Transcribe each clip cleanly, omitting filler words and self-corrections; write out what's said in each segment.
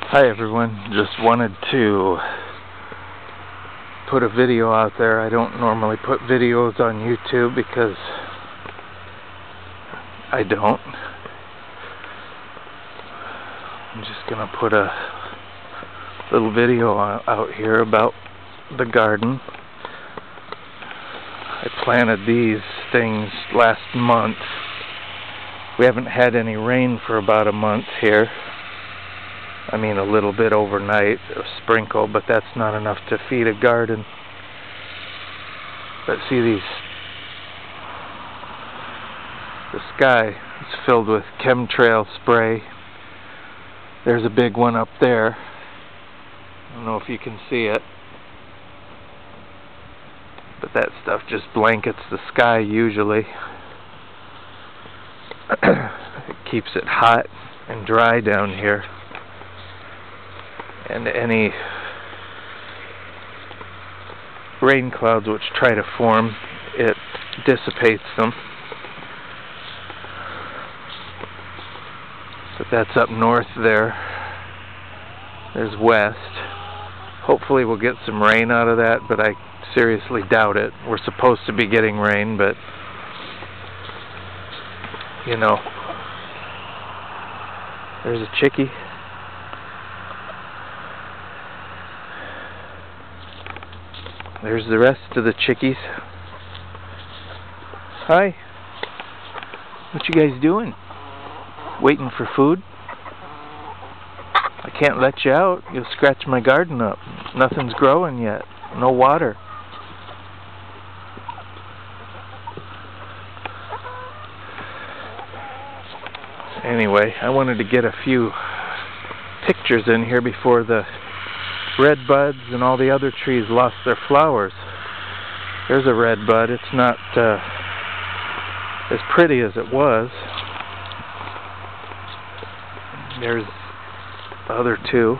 Hi everyone, just wanted to put a video out there. I don't normally put videos on YouTube because I don't. I'm just gonna put a little video out here about the garden. I planted these things last month. We haven't had any rain for about a month here. I mean, a little bit overnight, a sprinkle, but that's not enough to feed a garden. But see the sky is filled with chemtrail spray. There's a big one up there. I don't know if you can see it, but that stuff just blankets the sky usually. It keeps it hot and dry down here. And any rain clouds which try to form, it dissipates them. But that's up north there. There's west. Hopefully we'll get some rain out of that, but I seriously doubt it. We're supposed to be getting rain, but you know, there's a chickie. There's the rest of the chickies. Hi. What you guys doing? Waiting for food? I can't let you out. You'll scratch my garden up. Nothing's growing yet. No water. Anyway, I wanted to get a few pictures in here before the red buds and all the other trees lost their flowers. There's a red bud. It's not as pretty as it was. There's the other two.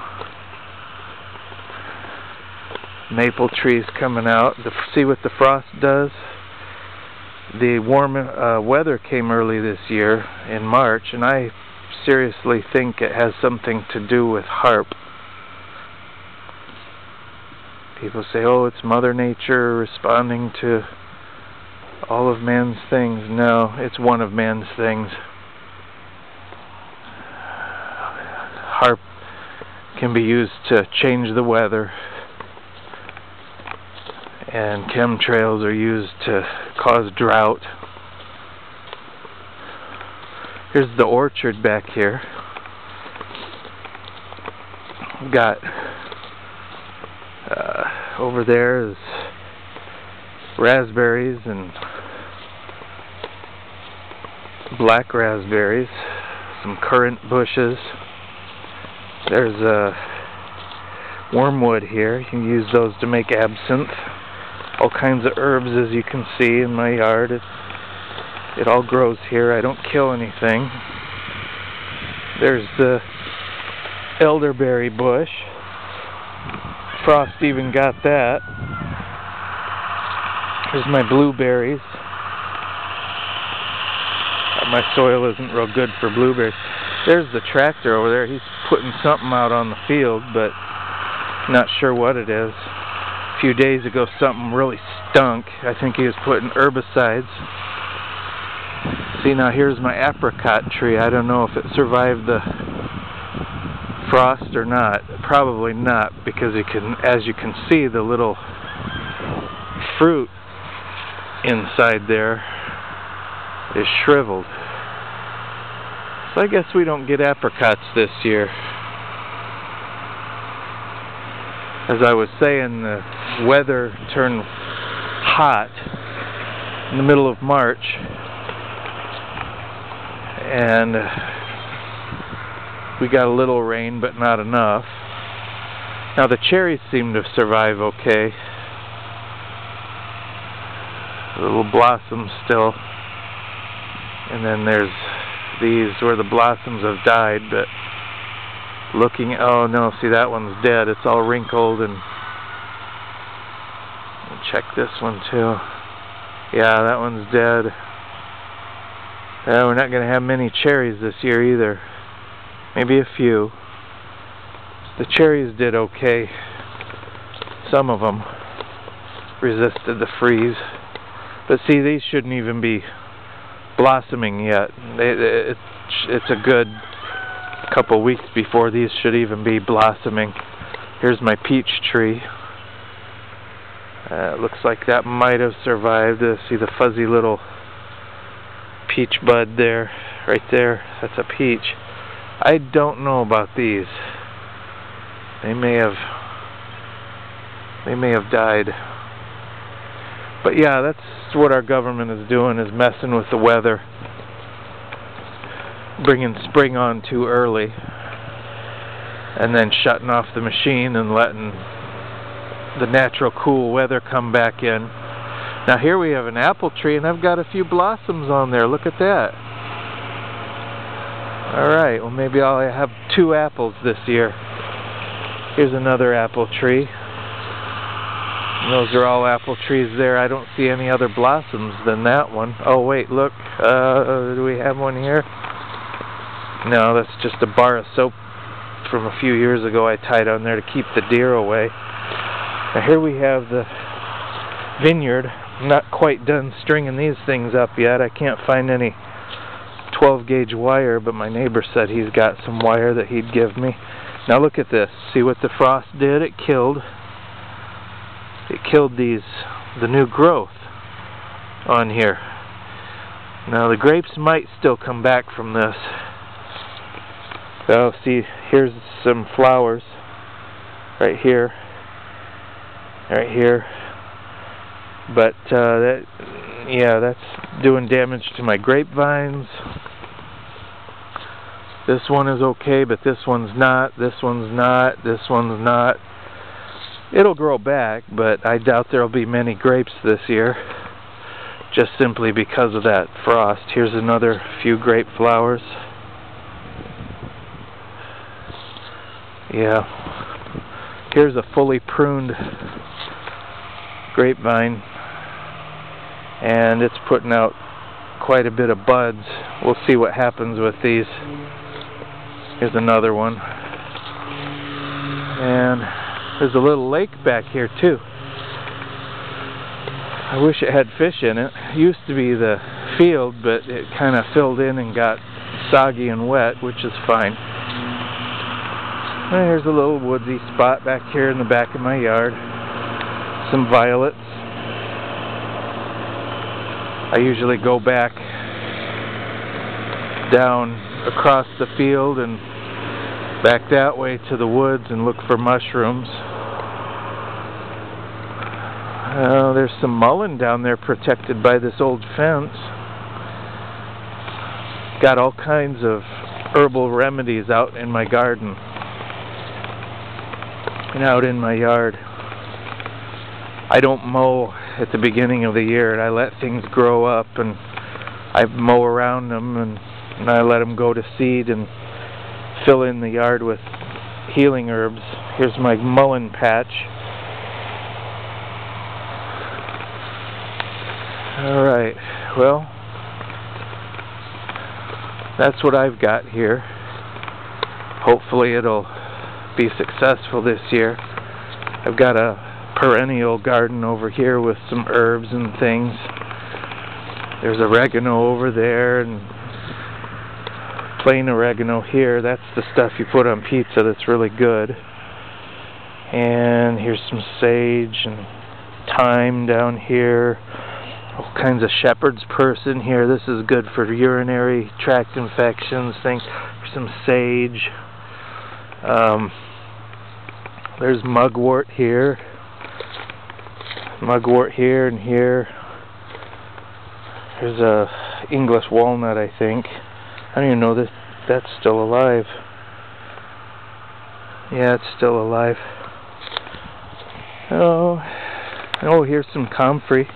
Maple trees coming out. See what the frost does? The warm weather came early this year in March, and I seriously think it has something to do with harp. People say, oh, it's Mother Nature responding to all of man's things. No, it's one of man's things. Harp can be used to change the weather, and chemtrails are used to cause drought. Here's the orchard back here. We've got over there is raspberries and black raspberries, some currant bushes. There's wormwood here. You can use those to make absinthe. All kinds of herbs, as you can see in my yard. It all grows here. I don't kill anything. There's the elderberry bush. Frost even got that. Here's my blueberries. My soil isn't real good for blueberries. There's the tractor over there. He's putting something out on the field, but not sure what it is. A few days ago something really stunk. I think he was putting herbicides. See, now here's my apricot tree. I don't know if it survived the frost or not. Probably not, because you can, as you can see, the little fruit inside there is shriveled. So I guess we don't get apricots this year. As I was saying, the weather turned hot in the middle of March, and we got a little rain, but not enough. Now the cherries seem to survive okay. Little blossoms still. And then there's these where the blossoms have died, but looking, oh no, see, that one's dead. It's all wrinkled. And check this one too. Yeah, that one's dead. We're not going to have many cherries this year either. Maybe a few. The cherries did okay. Some of them resisted the freeze. But see, these shouldn't even be blossoming yet. It's a good couple weeks before these should even be blossoming. Here's my peach tree. It looks like that might have survived. See the fuzzy little peach bud there, right there. That's a peach. I don't know about these. They may have died. But yeah, that's what our government is doing, is messing with the weather, bringing spring on too early, and then shutting off the machine and letting the natural cool weather come back in. Now here we have an apple tree, and I've got a few blossoms on there. Look at that. Alright, well maybe I'll have 2 apples this year. Here's another apple tree. And those are all apple trees there. I don't see any other blossoms than that one. Oh wait, look. Do we have one here? No, that's just a bar of soap from a few years ago I tied on there to keep the deer away. Now here we have the vineyard. I'm not quite done stringing these things up yet. I can't find any 12-gauge wire, but my neighbor said he's got some wire that he'd give me. Now look at this. See what the frost did? It killed the new growth on here. Now the grapes might still come back from this. So see, here's some flowers right here, but that's doing damage to my grapevines. This one is okay, but this one's not, this one's not, this one's not. It'll grow back, but I doubt there'll be many grapes this year, just simply because of that frost. Here's another few grape flowers. Yeah. Here's a fully pruned grapevine, and it's putting out quite a bit of buds. We'll see what happens with these. Here's another one. And there's a little lake back here too. I wish it had fish in it. It used to be the field, but it kind of filled in and got soggy and wet, which is fine. And here's a little woodsy spot back here in the back of my yard. Some violets. I usually go back down across the field and back that way to the woods and look for mushrooms. There's some mullein down there protected by this old fence. Got all kinds of herbal remedies out in my garden and out in my yard. I don't mow at the beginning of the year, and I let things grow up, and I mow around them, and I let them go to seed and fill in the yard with healing herbs. Here's my mullein patch. Alright, well, that's what I've got here. Hopefully it'll be successful this year. I've got a perennial garden over here with some herbs and things. There's oregano over there and plain oregano here. That's the stuff you put on pizza that's really good. And here's some sage and thyme down here. All kinds of shepherd's purse in here. This is good for urinary tract infections, things. Some sage. There's mugwort here. Mugwort here and here. There's a English walnut, I think. I don't even know that that's still alive. Yeah, it's still alive. Oh, here's some comfrey.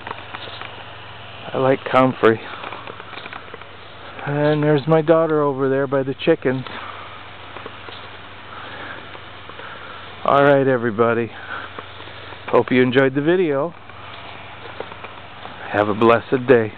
I like comfrey. And there's my daughter over there by the chickens. Alright, everybody. Hope you enjoyed the video. Have a blessed day.